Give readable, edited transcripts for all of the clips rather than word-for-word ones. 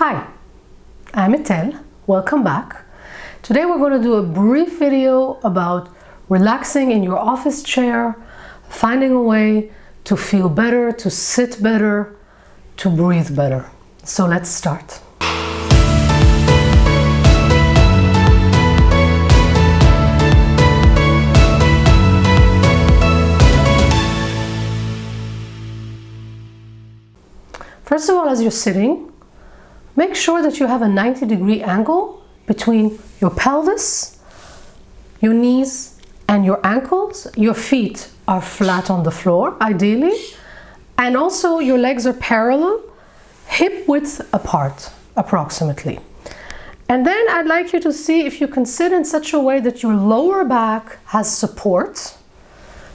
Hi, I'm Etel. Welcome back. Today we're going to do a brief video about relaxing in your office chair, finding a way to feel better, to sit better, to breathe better. So let's start. First of all, as you're sitting, make sure that you have a 90-degree angle between your pelvis, your knees, and your ankles. Your feet are flat on the floor, ideally, and also your legs are parallel, hip width apart, approximately. And then I'd like you to see if you can sit in such a way that your lower back has support.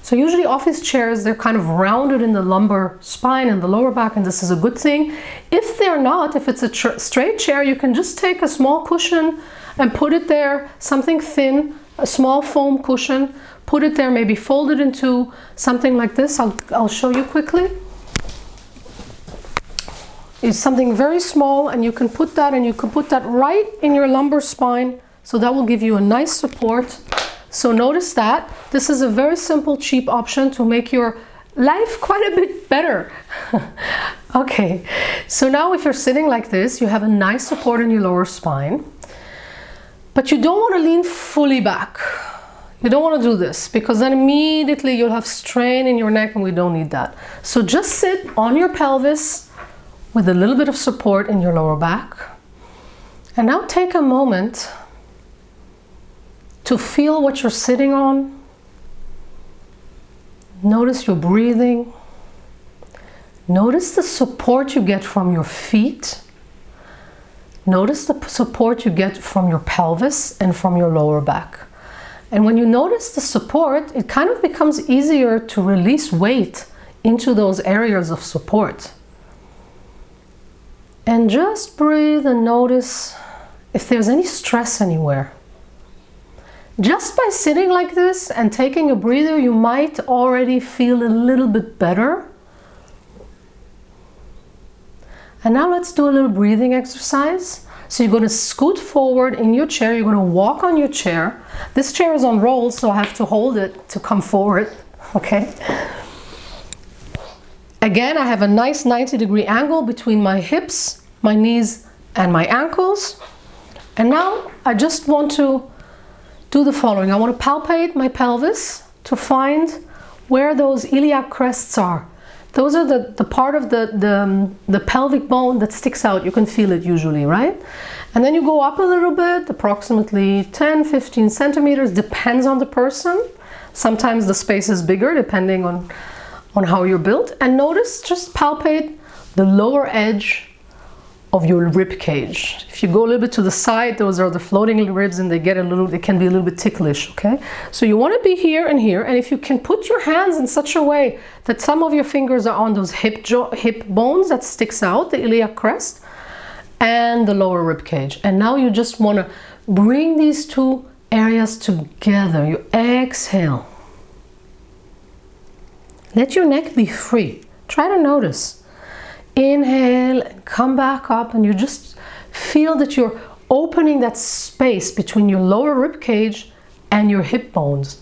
So usually office chairs, they're kind of rounded in the lumbar spine and the lower back, and this is a good thing. If they're not, if it's a straight chair, you can just take a small cushion and put it there, something thin, a small foam cushion, put it there, maybe fold it into something like this. I'll show you quickly. It's something very small, and you can put that right in your lumbar spine, so that will give you a nice support. So notice that this is a very simple, cheap option to make your life quite a bit better. Okay, so now if you're sitting like this, you have a nice support in your lower spine, but you don't want to lean fully back. You don't want to do this because then immediately you'll have strain in your neck, and we don't need that. So just sit on your pelvis with a little bit of support in your lower back. And now take a moment to feel what you're sitting on. Notice your breathing. Notice the support you get from your feet. Notice the support you get from your pelvis and from your lower back. And when you notice the support, it kind of becomes easier to release weight into those areas of support. And just breathe and notice if there's any stress anywhere. Just by sitting like this and taking a breather, you might already feel a little bit better. And now let's do a little breathing exercise. So you're going to scoot forward in your chair. You're going to walk on your chair. This chair is on rolls, so I have to hold it to come forward. Okay. Again, I have a nice 90-degree angle between my hips, my knees, and my ankles. And now I just want to do the following. I want to palpate my pelvis to find where those iliac crests are. Those are the part of the pelvic bone that sticks out. You can feel it usually, right? And then you go up a little bit, approximately 10-15 centimeters, depends on the person. Sometimes the space is bigger depending on how you're built. And notice, just palpate the lower edge of your rib cage. If you go a little bit to the side, those are the floating ribs, and they can be a little bit ticklish, okay? So you want to be here and here, and if you can put your hands in such a way that some of your fingers are on those hip bones that sticks out, the iliac crest, and the lower rib cage. And now you just want to bring these two areas together. You exhale. Let your neck be free. Try to notice. Inhale and come back up, and you just feel that you're opening that space between your lower rib cage and your hip bones.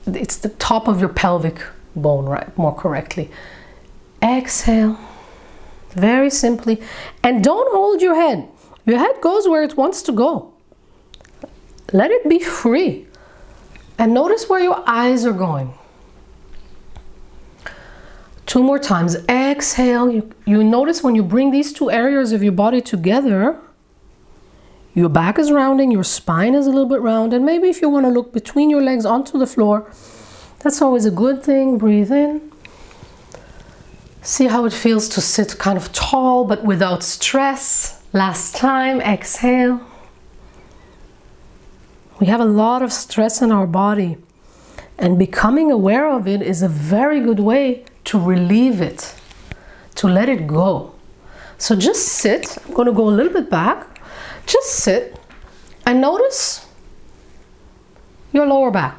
It's the top of your pelvic bone, right? More correctly. Exhale, very simply, and don't hold your head. Your head goes where it wants to go. Let it be free, and notice where your eyes are going. 2 more times. Exhale. You notice when you bring these two areas of your body together, your back is rounding, your spine is a little bit round, and maybe if you want to look between your legs onto the floor, that's always a good thing. Breathe in. See how it feels to sit kind of tall but without stress. Last time. Exhale. We have a lot of stress in our body, and becoming aware of it is a very good way to relieve it, to let it go. So just sit. I'm going to go a little bit back. Just sit and notice your lower back,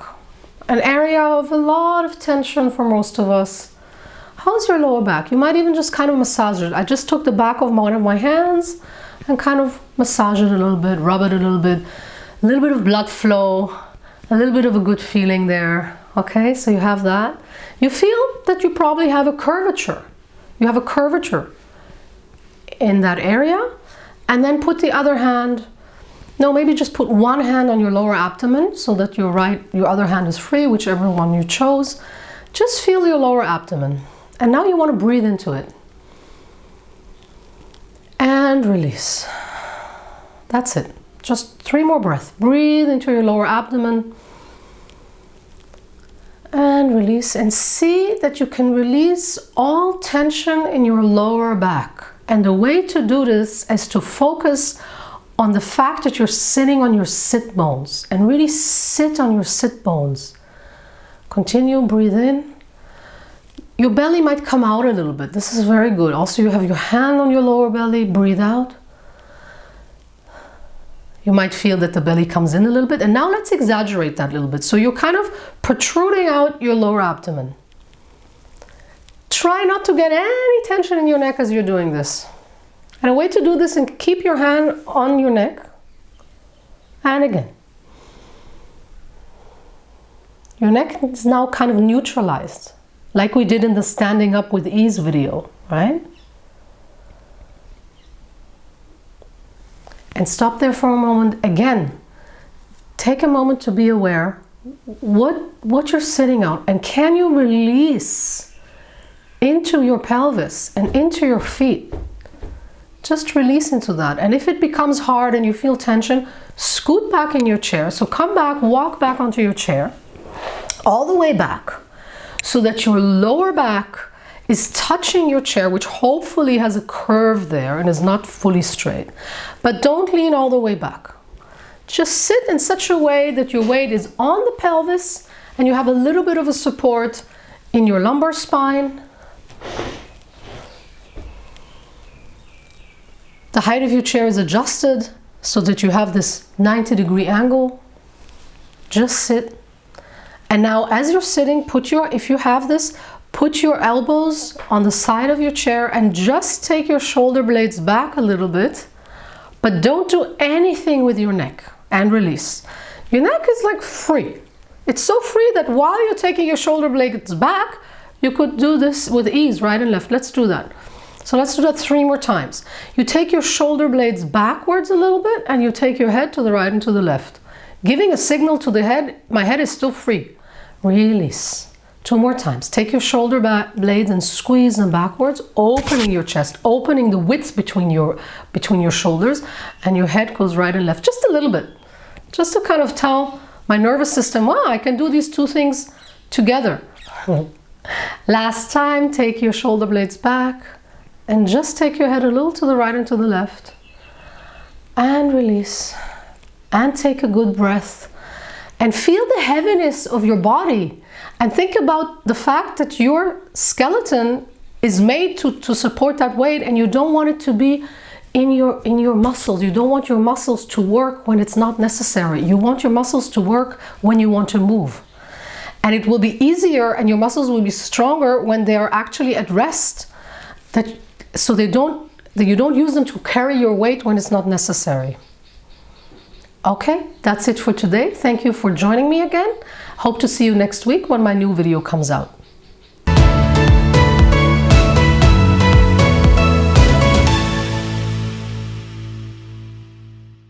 an area of a lot of tension for most of us. How's your lower back? You might even just kind of massage it. I just took the back of one of my hands and kind of massage it a little bit, rub it a little bit of blood flow, a little bit of a good feeling there. Okay, so you have that. You feel that you probably have a curvature. You have a curvature in that area. And then put the other hand, no, maybe just put one hand on your lower abdomen so that your other hand is free, whichever one you chose. Just feel your lower abdomen. And now you want to breathe into it. And release. That's it. Just 3 more breaths. Breathe into your lower abdomen. And release. And see that you can release all tension in your lower back. And the way to do this is to focus on the fact that you're sitting on your sit bones. And really sit on your sit bones. Continue, breathe in. Your belly might come out a little bit. This is very good. Also, you have your hand on your lower belly. Breathe out. You might feel that the belly comes in a little bit. And now let's exaggerate that a little bit. So you're kind of protruding out your lower abdomen. Try not to get any tension in your neck as you're doing this. And a way to do this is keep your hand on your neck. And again. Your neck is now kind of neutralized. Like we did in the standing up with ease video, right? And stop there for a moment. Again, take a moment to be aware what you're sitting on, and can you release into your pelvis and into your feet. Just release into that. And if it becomes hard and you feel tension, scoot back in your chair. So come back, walk back onto your chair, all the way back, so that your lower back is touching your chair, which hopefully has a curve there and is not fully straight. But don't lean all the way back. Just sit in such a way that your weight is on the pelvis and you have a little bit of a support in your lumbar spine. The height of your chair is adjusted so that you have this 90-degree angle. Just sit. And now as you're sitting, if you have this, put your elbows on the side of your chair and just take your shoulder blades back a little bit, but don't do anything with your neck, and release. Your neck is like free. It's so free that while you're taking your shoulder blades back, you could do this with ease, right and left. Let's do that. So let's do that 3 more times. You take your shoulder blades backwards a little bit and you take your head to the right and to the left, giving a signal to the head, my head is still free. Release. 2 more times. Take your shoulder blades and squeeze them backwards, opening your chest, opening the width between your shoulders, and your head goes right and left. Just a little bit. Just to kind of tell my nervous system, wow, I can do these 2 things together. Last time, take your shoulder blades back and just take your head a little to the right and to the left. And release. And take a good breath. And feel the heaviness of your body. And think about the fact that your skeleton is made to support that weight, and you don't want it to be in your muscles. You don't want your muscles to work when it's not necessary. You want your muscles to work when you want to move. And it will be easier and your muscles will be stronger when they are actually at rest, so you don't use them to carry your weight when it's not necessary. Okay, that's it for today. Thank you for joining me again. Hope to see you next week when my new video comes out.